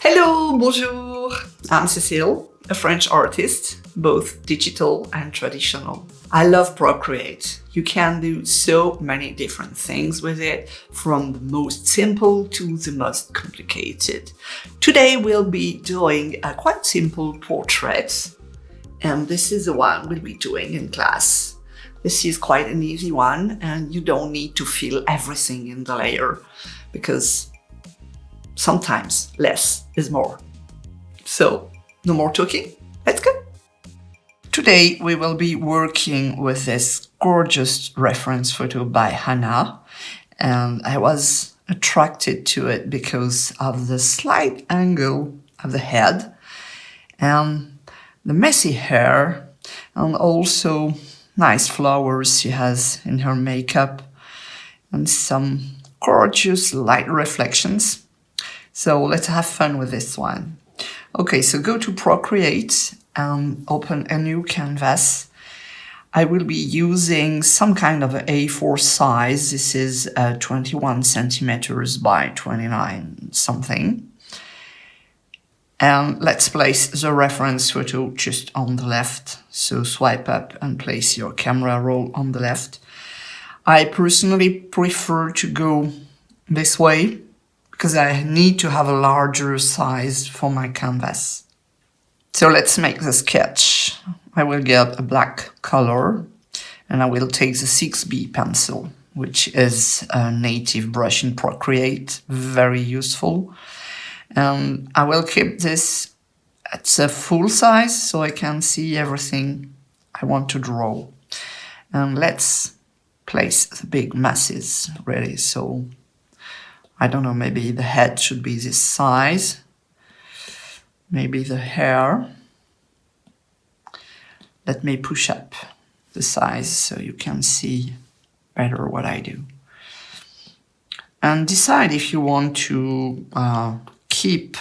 Hello, bonjour. I'm Cecile, a French artist, both digital and traditional. I love Procreate. You can do so many different things with it, from the most simple to the most complicated. Today we'll be doing a quite simple portrait, and this is the one we'll be doing in class. This is quite an easy one, and you don't need to fill everything in the layer, because sometimes less is more. So, no more talking, let's go! Today we will be working with this gorgeous reference photo by Hannah, and I was attracted to it because of the slight angle of the head and the messy hair, and also nice flowers she has in her makeup and some gorgeous light reflections. So let's have fun with this one. Okay, so go to Procreate and open a new canvas. I will be using some kind of A4 size. This is 21 centimeters by 29 something. And let's place the reference photo just on the left. So swipe up and place your camera roll on the left. I personally prefer to go this way because I need to have a larger size for my canvas. So let's make the sketch. I will get a black color and I will take the 6B pencil, which is a native brush in Procreate, very useful. And I will keep this at the full size so I can see everything I want to draw. And let's place the big masses really. So I don't know, maybe the head should be this size. Maybe the hair. Let me push up the size so you can see better what I do. And decide if you want to keep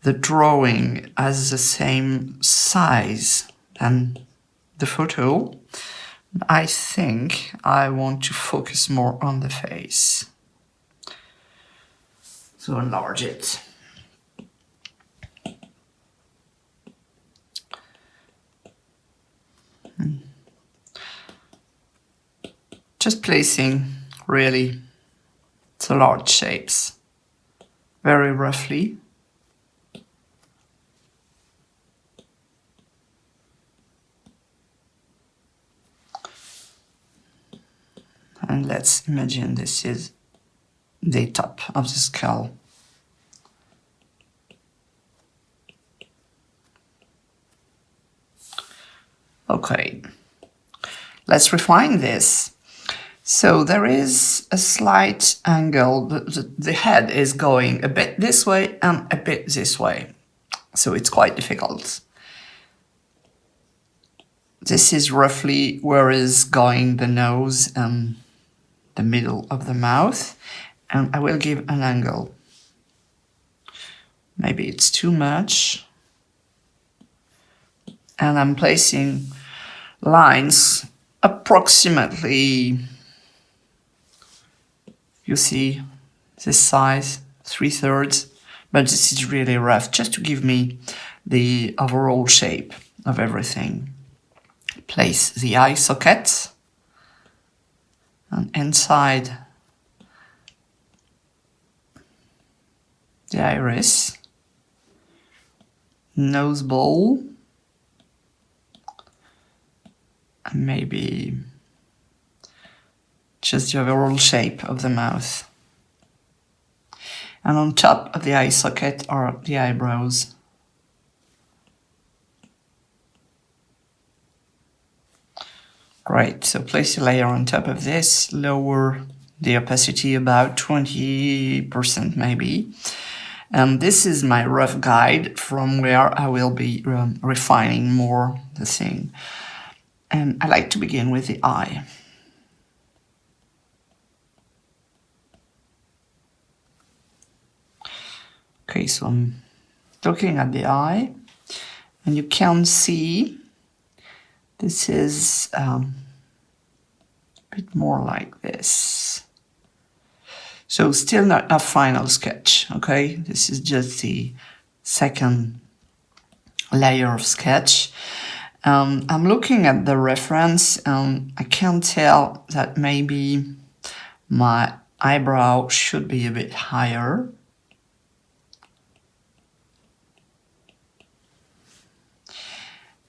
the drawing as the same size than the photo. I think I want to focus more on the face. So enlarge it. Just placing really the large shapes very roughly. And let's imagine this is the top of the skull. Okay, let's refine this. So there is a slight angle. The head is going a bit this way and a bit this way. So it's quite difficult. This is roughly where is going the nose and the middle of the mouth. And I will give an angle. Maybe it's too much. And I'm placing lines approximately, you see this size, 3/3, but this is really rough, just to give me the overall shape of everything. Place the eye socket, and inside the iris, nose bowl, and maybe just the overall shape of the mouth. And on top of the eye socket are the eyebrows. Great, so place a layer on top of this, lower the opacity about 20% maybe. And this is my rough guide from where I will be refining more the thing. And I like to begin with the eye. Okay, so I'm looking at the eye, and you can see this is a bit more like this. So still not a final sketch, okay? This is just the second layer of sketch. I'm looking at the reference. I can tell that maybe my eyebrow should be a bit higher.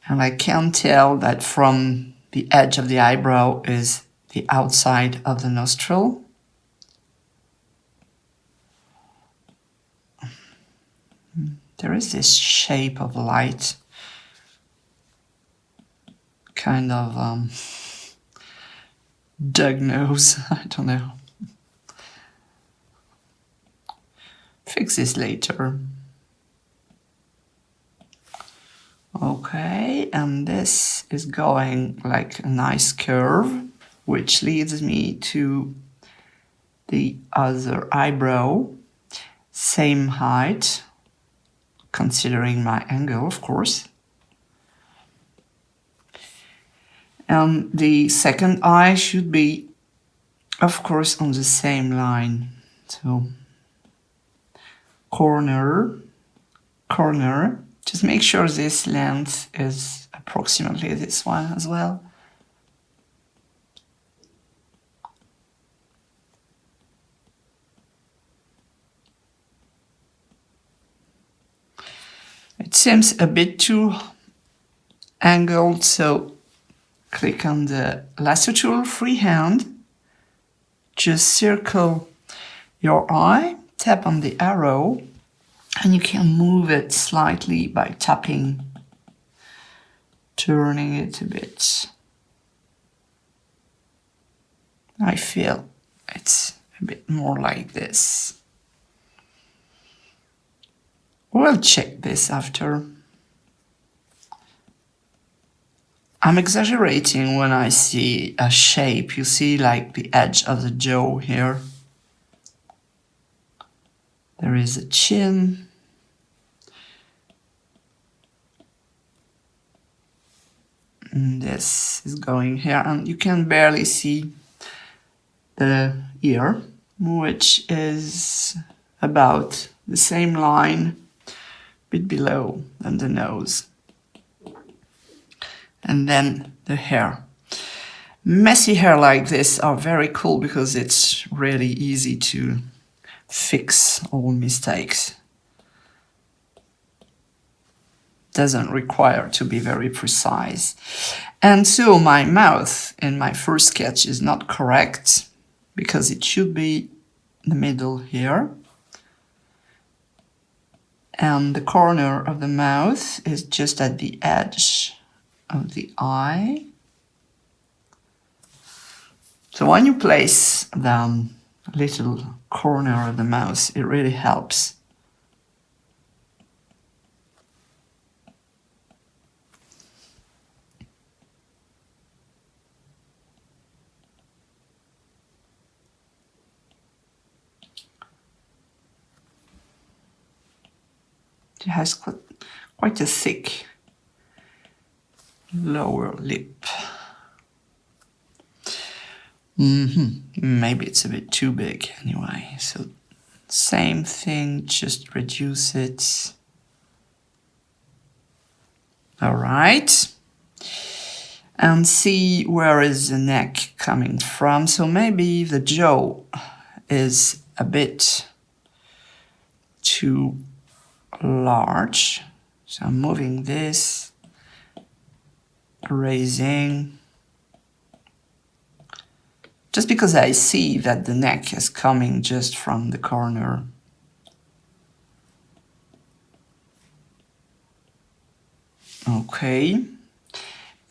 And I can tell that from the edge of the eyebrow is the outside of the nostril. There is this shape of light, kind of dog nose, I don't know. Fix this later. Okay, and this is going like a nice curve, which leads me to the other eyebrow, same height, considering my angle, of course. And the second eye should be, of course, on the same line. So, corner, corner. Just make sure this length is approximately this one as well. It seems a bit too angled, so click on the lasso tool, freehand, just circle your eye, tap on the arrow, and you can move it slightly by tapping, turning it a bit. I feel it's a bit more like this. We'll check this after. I'm exaggerating when I see a shape. You see like the edge of the jaw here. There is a chin. And this is going here, and you can barely see the ear, which is about the same line, a bit below than the nose. And then the hair. Messy hair like this are very cool because it's really easy to fix all mistakes. Doesn't require to be very precise. And so my mouth in my first sketch is not correct because it should be in the middle here. And the corner of the mouth is just at the edge of the eye. So when you place the little corner of the mouth, it really helps. It has quite a thick lower lip. Maybe it's a bit too big anyway. So same thing, just reduce it. All right. And see where is the neck coming from. So maybe the jaw is a bit too large. So I'm moving this, raising, just because I see that the neck is coming just from the corner. Okay,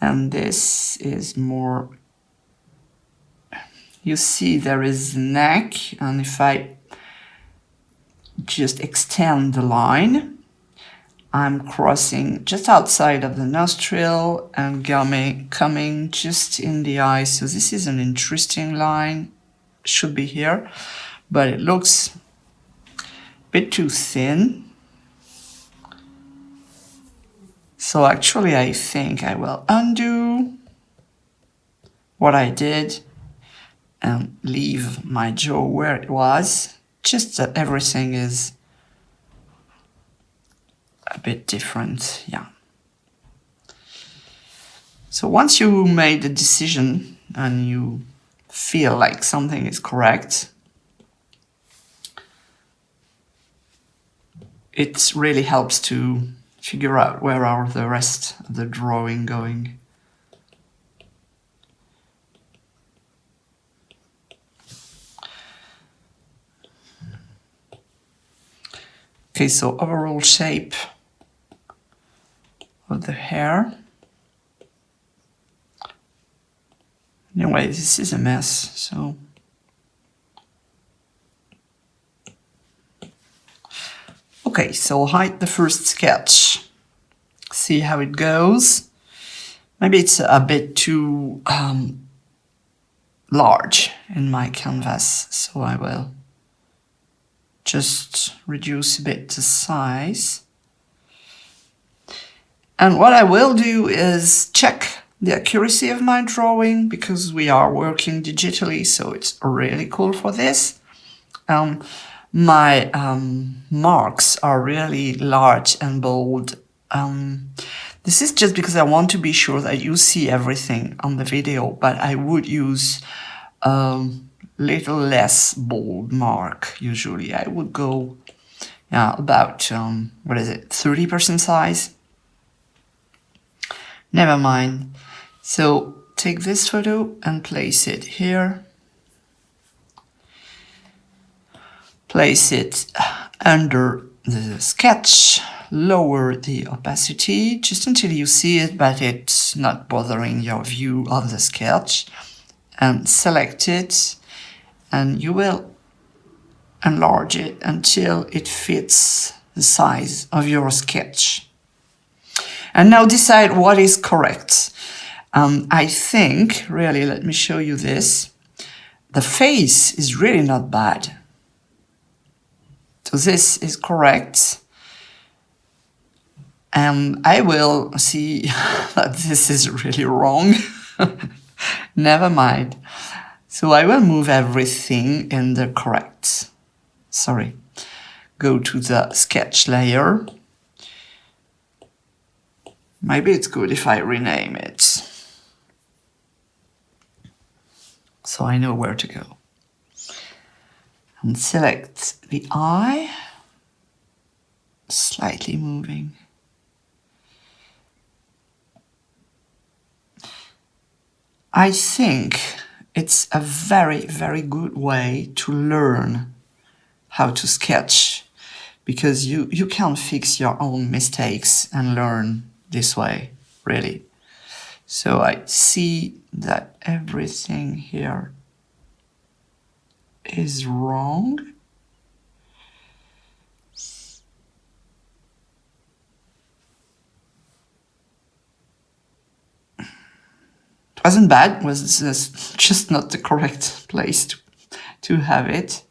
and this is more, you see there is the neck, and if I just extend the line, I'm crossing just outside of the nostril and coming just in the eye. So this is an interesting line, should be here, but it looks a bit too thin. So actually I think I will undo what I did and leave my jaw where it was, just that everything is a bit different, yeah. So once you made a decision and you feel like something is correct, it really helps to figure out where are the rest of the drawing going. Okay, so overall shape of the hair. Anyway, this is a mess, so. Okay, so hide the first sketch. See how it goes. Maybe it's a bit too large in my canvas, so I will just reduce a bit the size. And what I will do is check the accuracy of my drawing, because we are working digitally, so it's really cool for this. My marks are really large and bold. This is just because I want to be sure that you see everything on the video, but I would use little less bold mark. Usually I would go about 30% size. Never mind. So take this photo and place it here. Place it under the sketch, lower the opacity just until you see it, but it's not bothering your view of the sketch, and select it, and you will enlarge it until it fits the size of your sketch. And now decide what is correct. I think, really, let me show you this. The face is really not bad. So this is correct. And I will see that this is really wrong. Never mind. So I will move everything in the correct. Go to the sketch layer. Maybe it's good if I rename it, so I know where to go. And select the eye, slightly moving. I think it's a very, very good way to learn how to sketch, because you can fix your own mistakes and learn this way, really. So I see that everything here is wrong. It wasn't bad, it was just not the correct place to have it.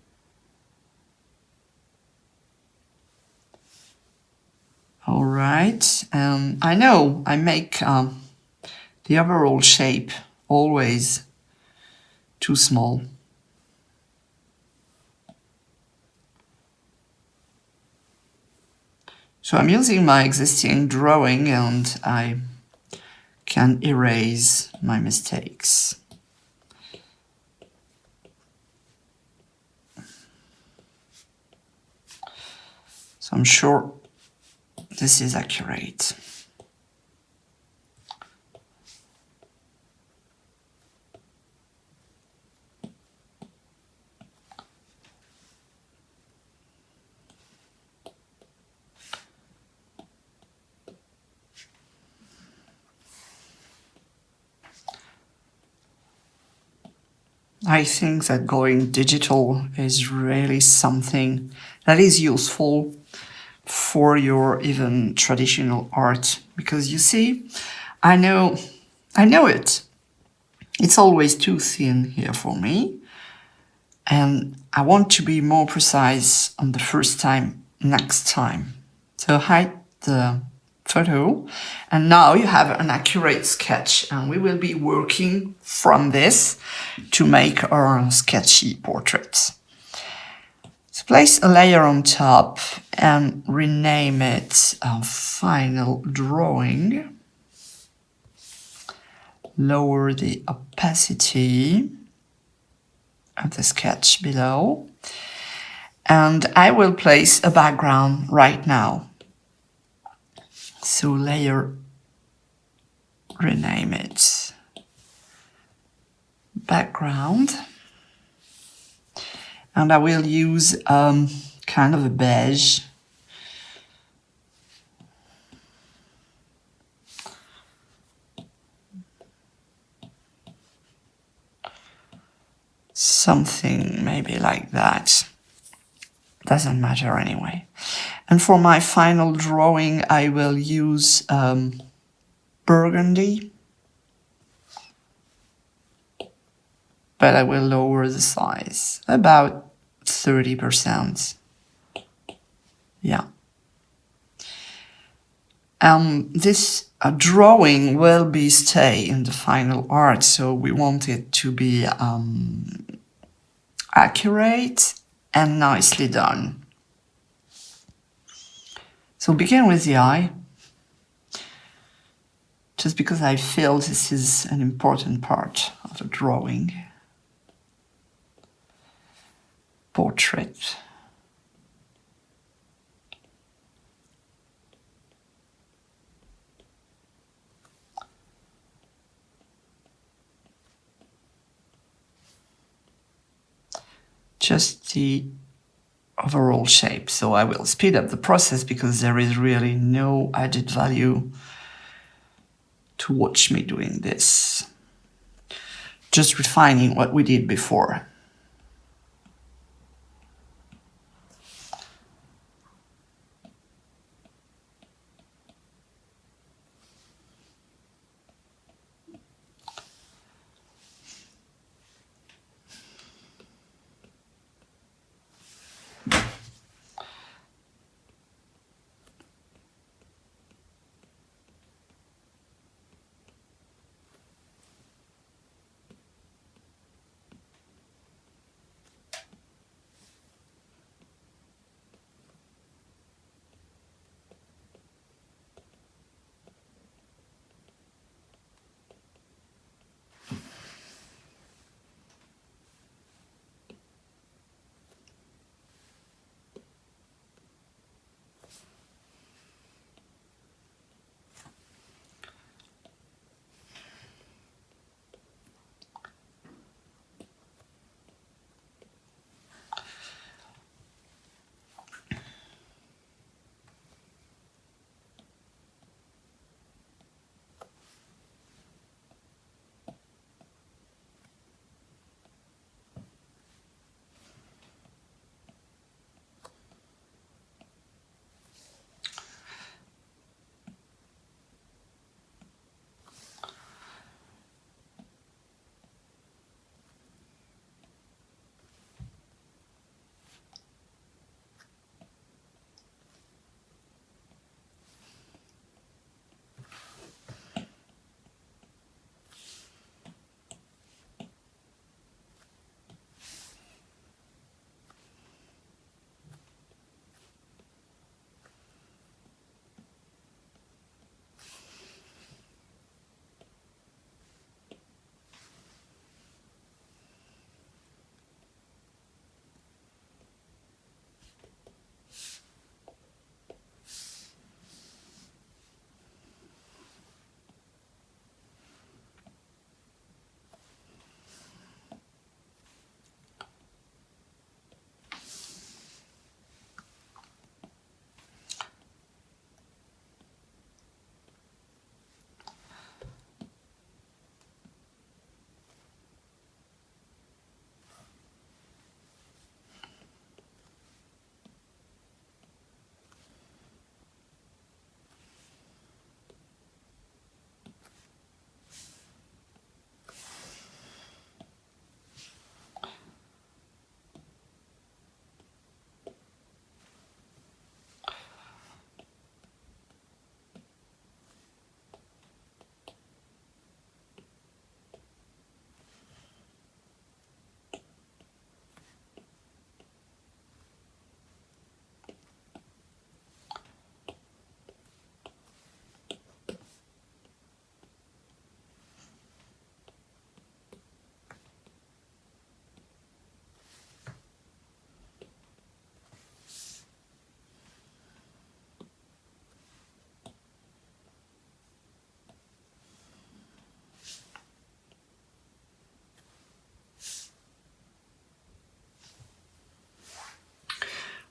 All right, I know I make the overall shape always too small. So I'm using my existing drawing and I can erase my mistakes. So I'm sure this is accurate. I think that going digital is really something that is useful for your even traditional art, because you see, I know it. It's always too thin here for me, and I want to be more precise on the first time next time. So hide the photo. And now you have an accurate sketch, and we will be working from this to make our sketchy portrait. So place a layer on top and rename it Final Drawing. Lower the opacity of the sketch below. And I will place a background right now. So layer, rename it background. And I will use kind of a beige. Something maybe like that. Doesn't matter anyway. And for my final drawing, I will use burgundy. But I will lower the size, about 30%. Yeah. This drawing will be stay in the final art, so we want it to be accurate and nicely done. So begin with the eye, just because I feel this is an important part of the drawing. Portrait. Just the overall shape. So I will speed up the process because there is really no added value to watch me doing this. Just refining what we did before.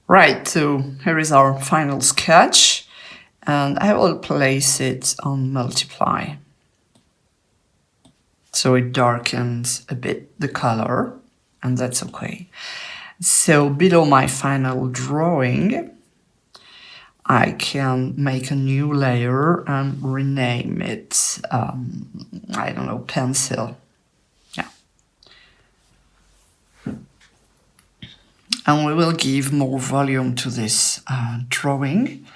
Right, so here is our final sketch, and I will place it on multiply. So it darkens a bit the color, and that's okay. So below my final drawing, I can make a new layer and rename it, I don't know, pencil. Yeah. And we will give more volume to this drawing.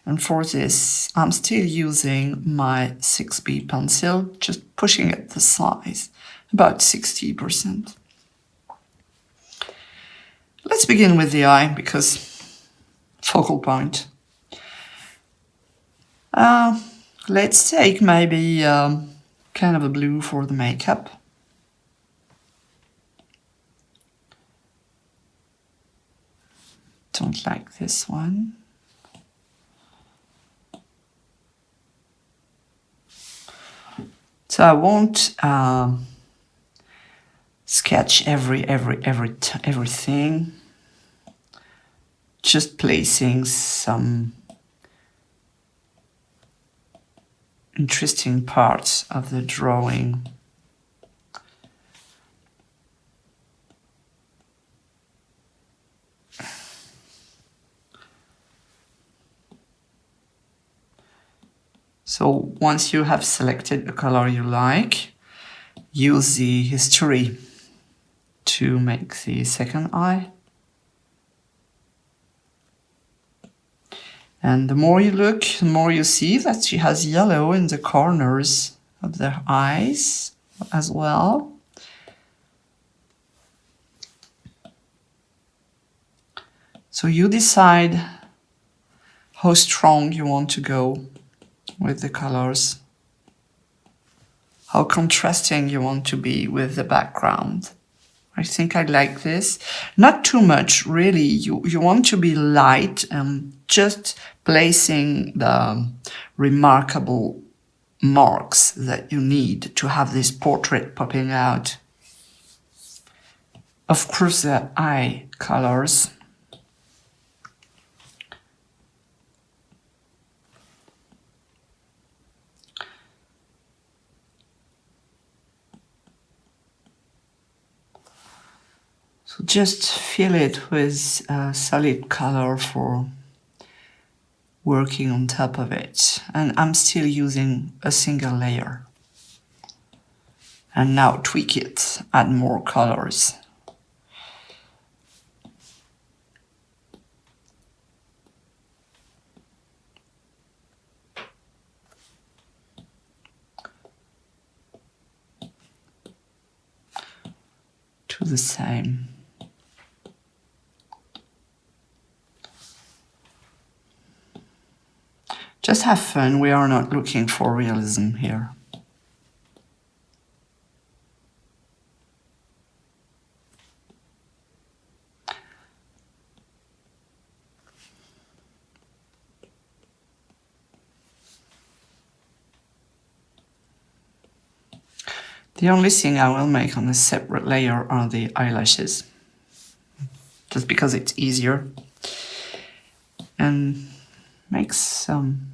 And for this, I'm still using my 6B pencil, just pushing it the size, about 60%. Let's begin with the eye, because focal point. Let's take maybe kind of a blue for the makeup. Don't like this one. So I won't sketch everything. Just placing some interesting parts of the drawing. So once you have selected the color you like, use the history to make the second eye. And the more you look, the more you see that she has yellow in the corners of the eyes as well. So you decide how strong you want to go with the colors, how contrasting you want to be with the background. I think I like this. Not too much, really. You want to be light and just placing the remarkable marks that you need to have this portrait popping out. Of course, the eye colors. So just fill it with a solid color for working on top of it. And I'm still using a single layer. And now tweak it, add more colors. To the same. Just have fun, we are not looking for realism here. The only thing I will make on a separate layer are the eyelashes, just because it's easier. And make some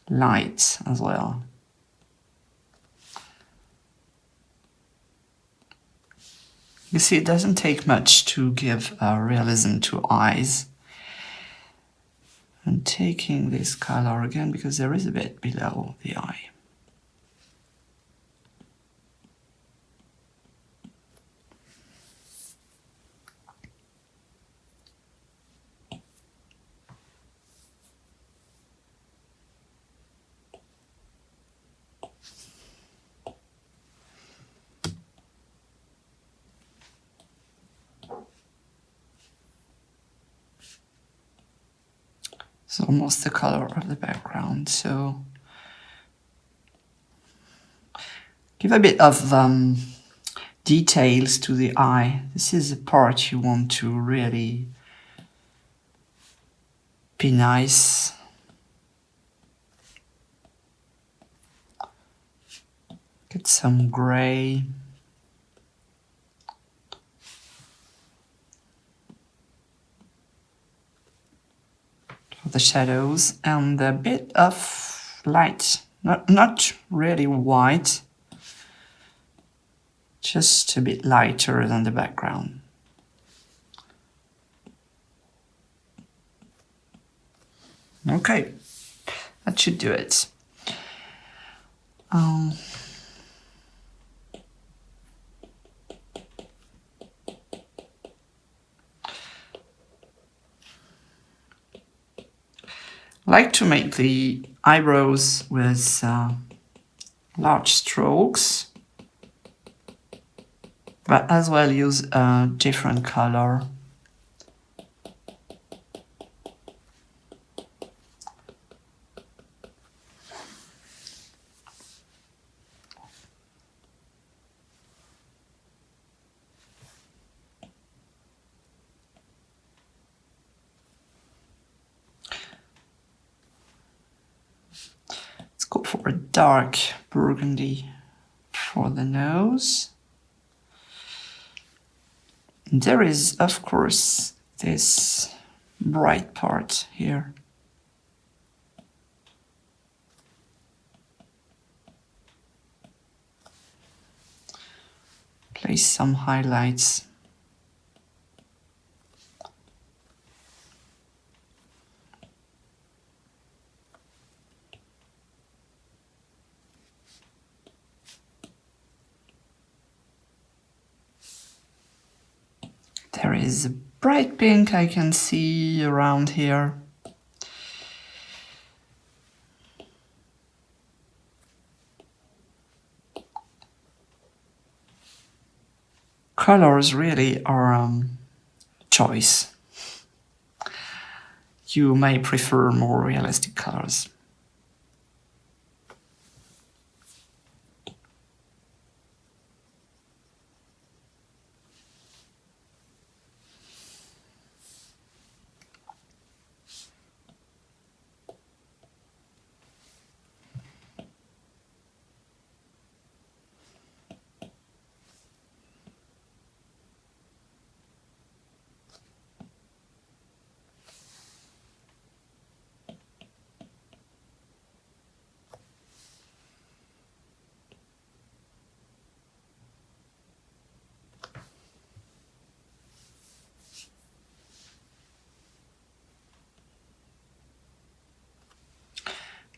lights as well. You see, it doesn't take much to give realism to eyes. And taking this color again, because there is a bit below the eye. It's almost the color of the background, so give a bit of details to the eye. This is the part you want to really be nice. Get some gray. for the shadows, and a bit of light, not really white, just a bit lighter than the background. Okay, that should do it. I like to make the eyebrows with large strokes, but as well use a different color. Go for a dark burgundy for the nose. And there is, of course, this bright part here. Place some highlights. There is a bright pink I can see around here. Colors really are choice. You may prefer more realistic colors.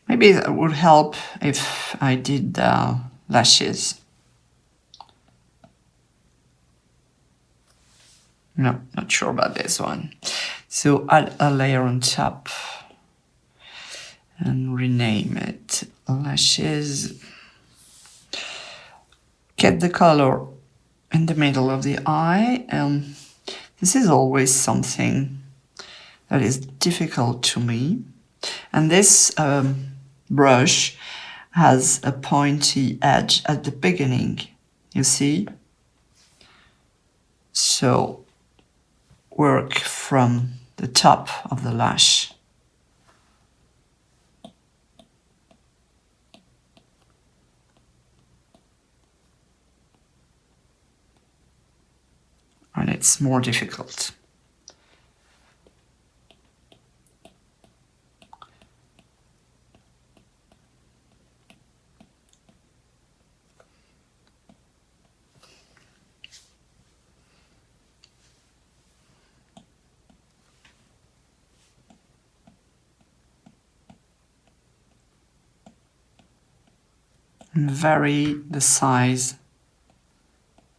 Maybe that would help if I did lashes. No, not sure about this one. So add a layer on top and rename it lashes. Get the color in the middle of the eye. This is always something that is difficult to me. And this brush has a pointy edge at the beginning, you see? So work from the top of the lash. And it's more difficult. And vary the size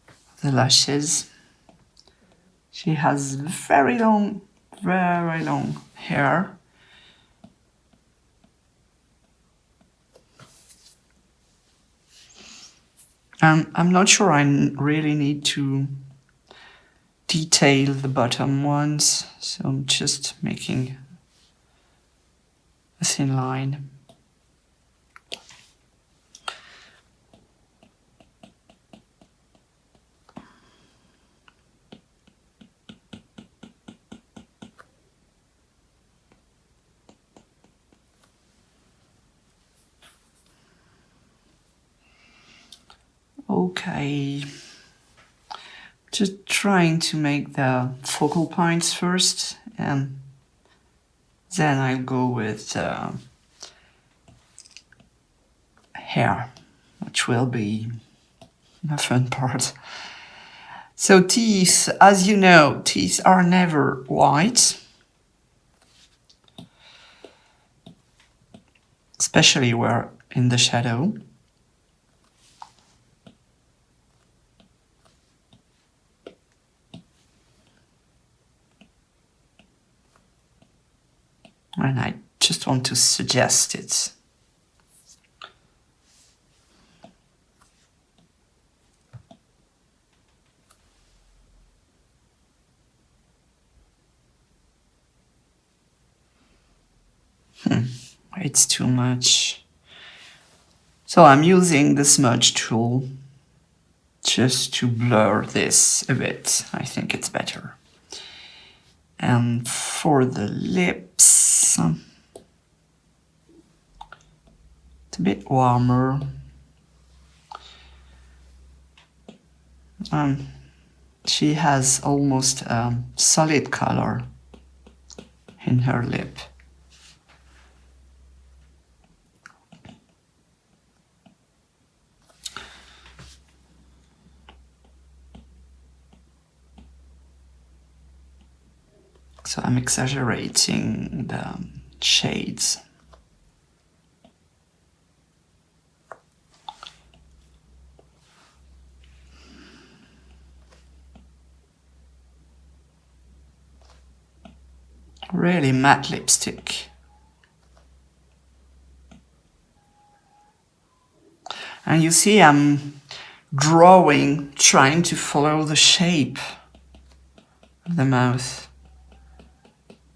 of the lashes. She has very long hair. I'm not sure I really need to detail the bottom ones, so I'm just making a thin line. Okay, just trying to make the focal points first, and Then I'll go with hair, which will be a fun part. So teeth, as you know, teeth are never white, especially where in the shadow. And I just want to suggest it. It's too much. So I'm using the smudge tool just to blur this a bit. I think it's better. And for the lips, it's a bit warmer. She has almost a solid color in her lip. So I'm exaggerating the shades. Really matte lipstick. And you see I'm drawing, trying to follow the shape of the mouth.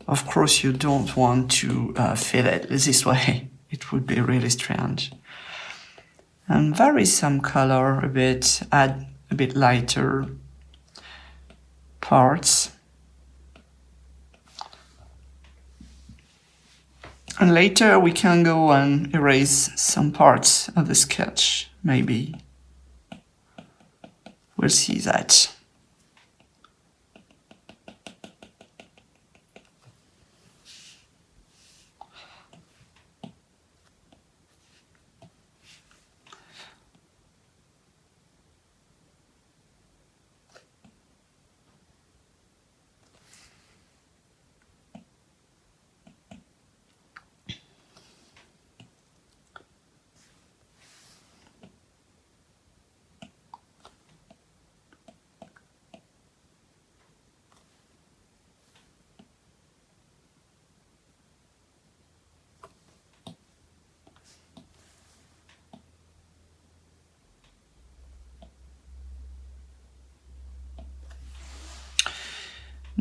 Of course, you don't want to fill it this way. It would be really strange. And vary some color a bit, add a bit lighter parts. And later we can go and erase some parts of the sketch, maybe. We'll see that.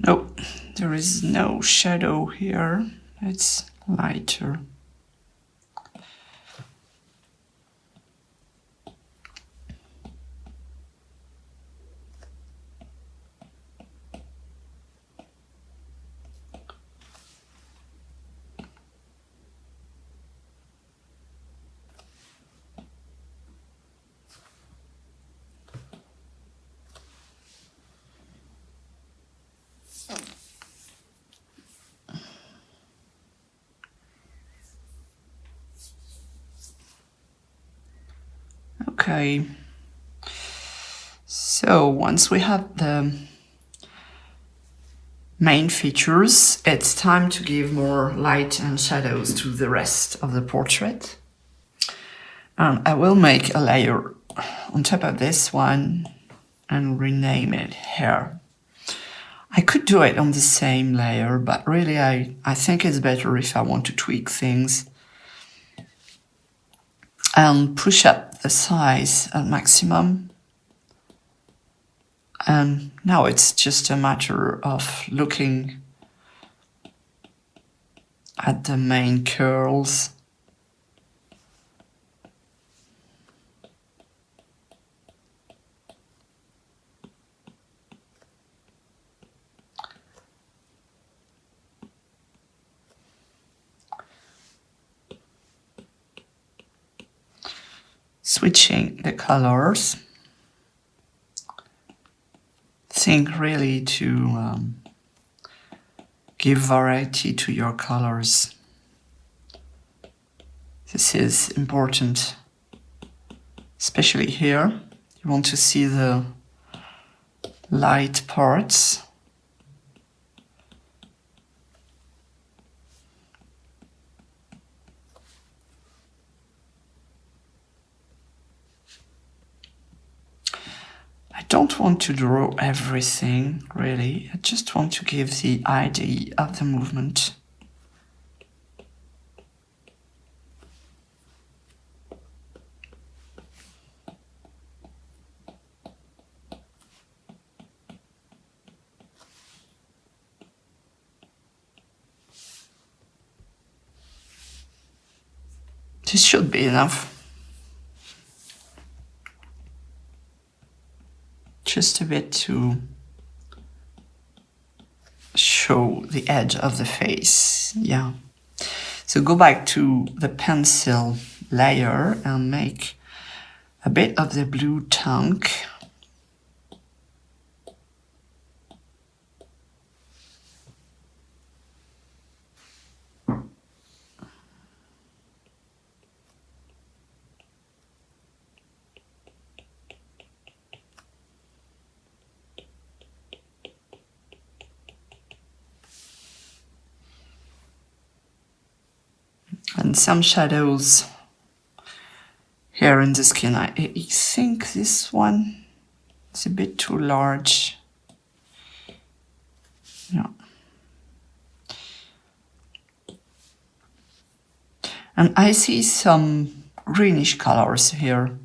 Nope, there is no shadow here. It's lighter. Okay, so once we have the main features, it's time to give more light and shadows to the rest of the portrait. I will make a layer on top of this one and rename it hair. I could do it on the same layer, but really I think it's better if I want to tweak things and push up the size at maximum. And now it's just a matter of looking at the main curls. Switching the colors. Think really to give variety to your colors. This is important, especially here. You want to see the light parts. I don't want to draw everything, really. I just want to give the idea of the movement. This should be enough. Just a bit to show the edge of the face, yeah. So go back to the pencil layer and make a bit of the blue tank. And some shadows here in the skin. I think this one is a bit too large. Yeah. And I see some greenish colors here.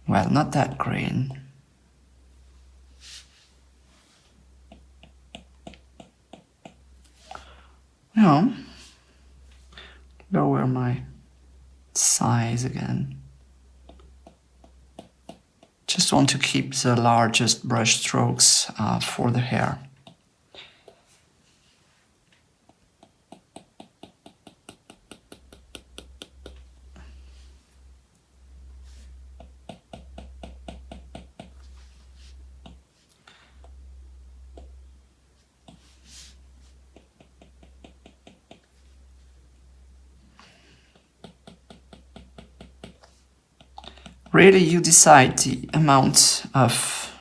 Well, not that green. No. Lower my size again. Just want to keep the largest brush strokes for the hair. Really, you decide the amount of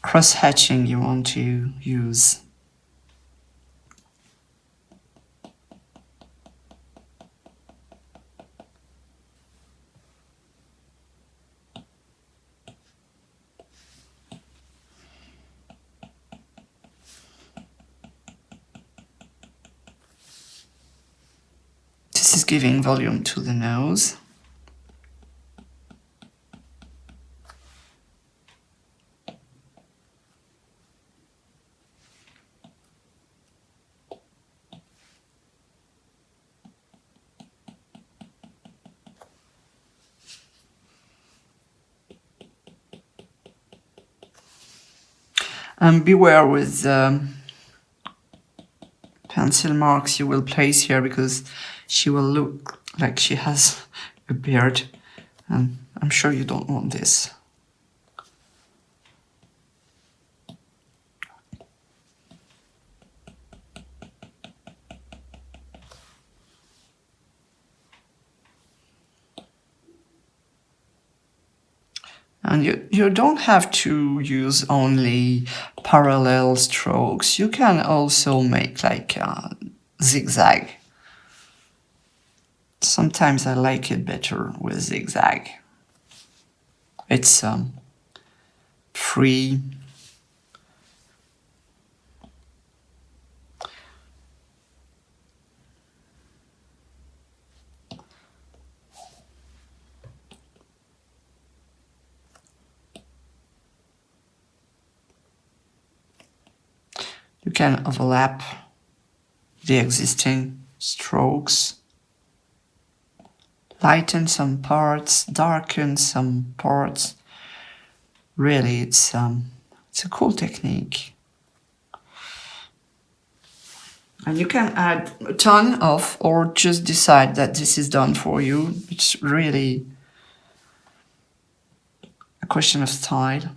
cross-hatching you want to use. This is giving volume to the nose. And beware with pencil marks you will place here, because she will look like she has a beard, and I'm sure you don't want this. And you don't have to use only parallel strokes. You can also make like a zigzag. Sometimes I like it better with zigzag. It's free. You can overlap the existing strokes, lighten some parts, darken some parts. Really, it's a cool technique. And you can add a ton of, or just decide that this is done for you. It's really a question of style.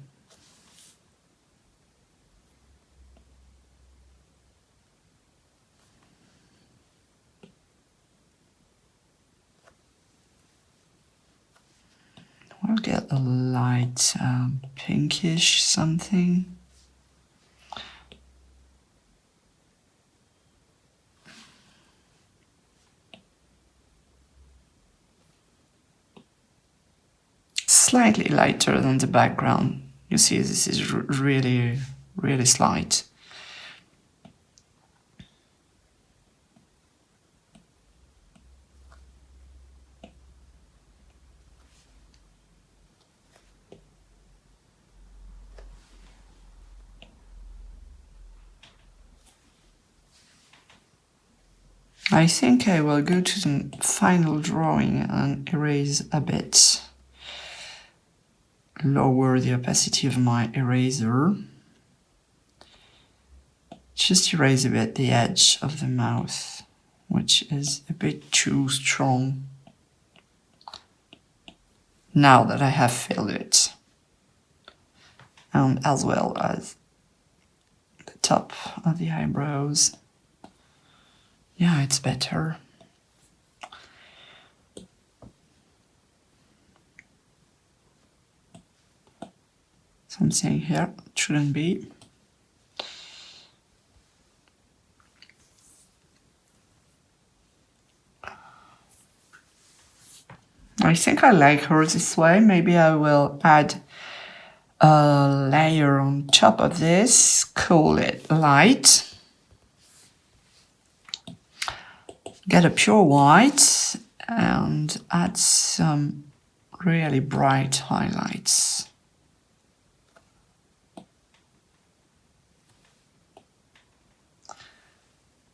light pinkish something. Slightly lighter than the background. You see, this is really, really slight. I think I will go to the final drawing and erase a bit. Lower the opacity of my eraser. Just erase a bit the edge of the mouth, which is a bit too strong. Now that I have filled it. And as well as the top of the eyebrows. Yeah, it's better. Something here shouldn't be. I think I like her this way. Maybe I will add a layer on top of this, call it light. Get a pure white and add some really bright highlights.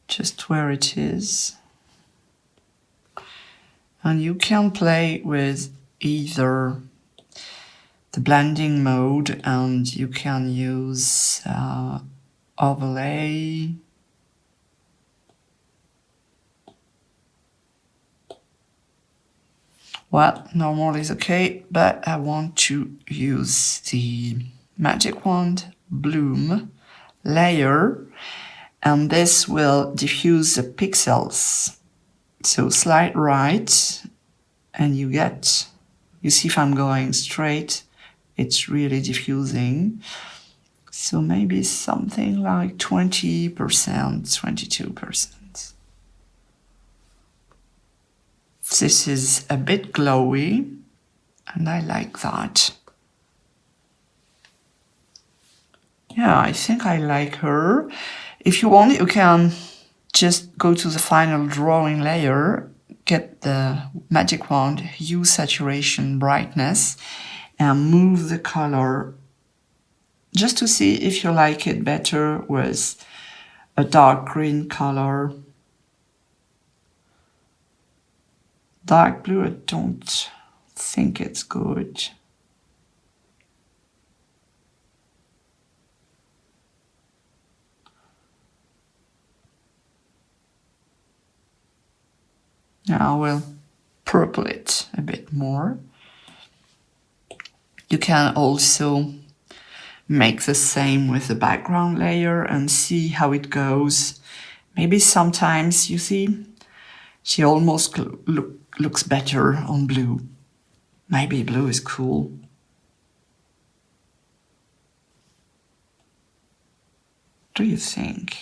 Just where it is. And you can play with either the blending mode and you can use overlay. Well, normal is okay, but I want to use the magic wand bloom layer, and this will diffuse the pixels. So slide right, and you see if I'm going straight, it's really diffusing. So maybe something like 20%, 22%. This is a bit glowy, and I like that. Yeah, I think I like her. If you want, you can just go to the final drawing layer, get the magic wand, use saturation brightness, and move the color just to see if you like it better with a dark green color. Dark blue, I don't think it's good. Now I will purple it a bit more. You can also make the same with the background layer and see how it goes. Maybe sometimes, you see, she almost looks better on blue. Maybe blue is cool. What do you think?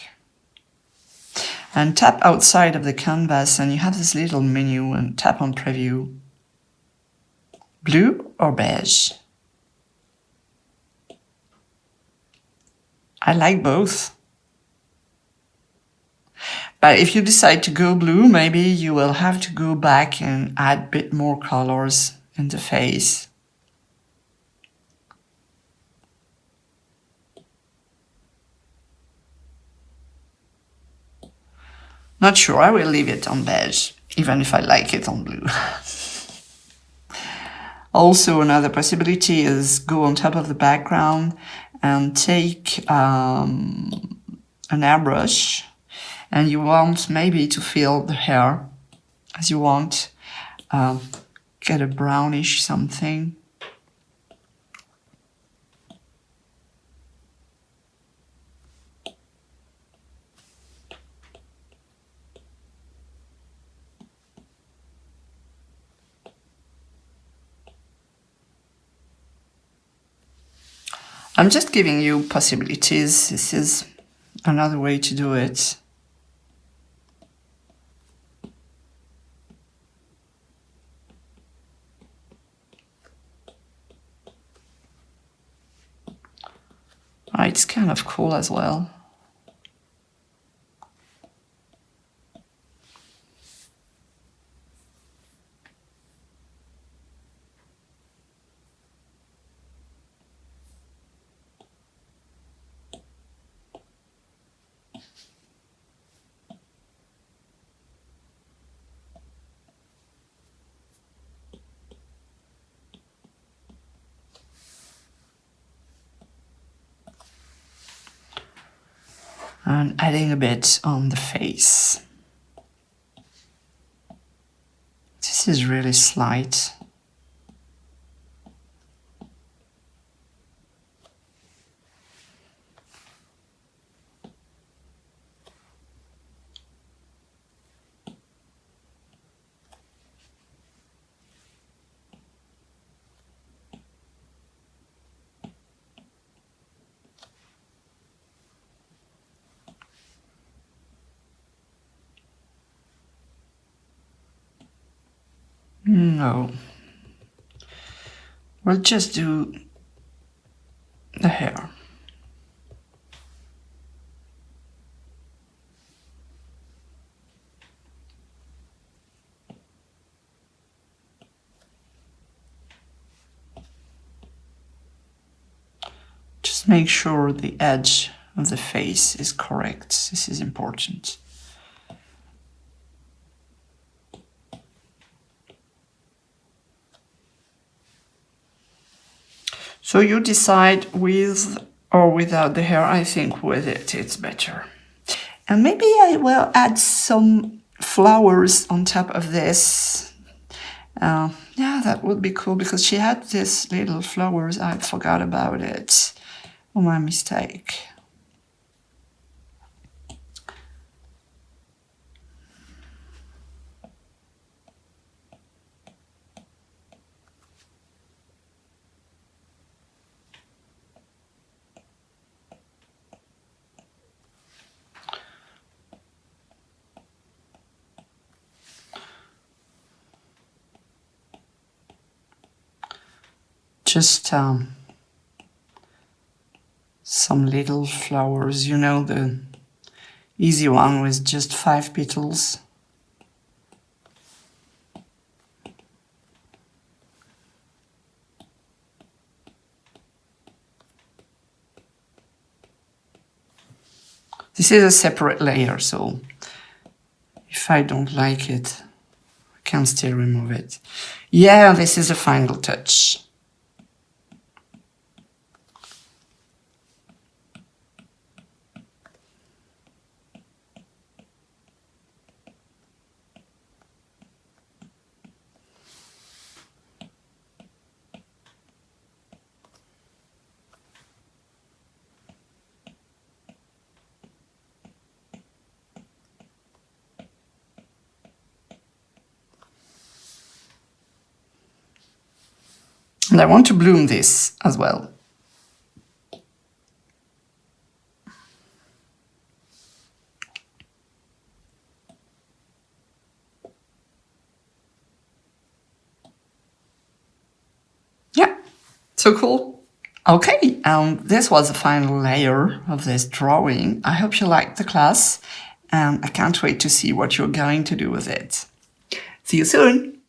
And tap outside of the canvas and you have this little menu and tap on preview. Blue or beige? I like both. But if you decide to go blue, maybe you will have to go back and add a bit more colors in the face. Not sure, I will leave it on beige, even if I like it on blue. Also, another possibility is go on top of the background and take an airbrush, and you want maybe to fill the hair as you want. Get a brownish something. I'm just giving you possibilities. This is another way to do it. It's kind of cool as well. And adding a bit on the face. This is really slight. No. We'll just do the hair. Just make sure the edge of the face is correct. This is important. So you decide with or without the hair. I think with it, it's better. And maybe I will add some flowers on top of this. Yeah, that would be cool because she had these little flowers. I forgot about it. Oh, my mistake. Just some little flowers, you know, the easy one with just 5 petals. This is a separate layer, so if I don't like it, I can still remove it. Yeah, this is a final touch. And I want to bloom this as well. Yeah, so cool. Okay, this was the final layer of this drawing. I hope you liked the class, and I can't wait to see what you're going to do with it. See you soon!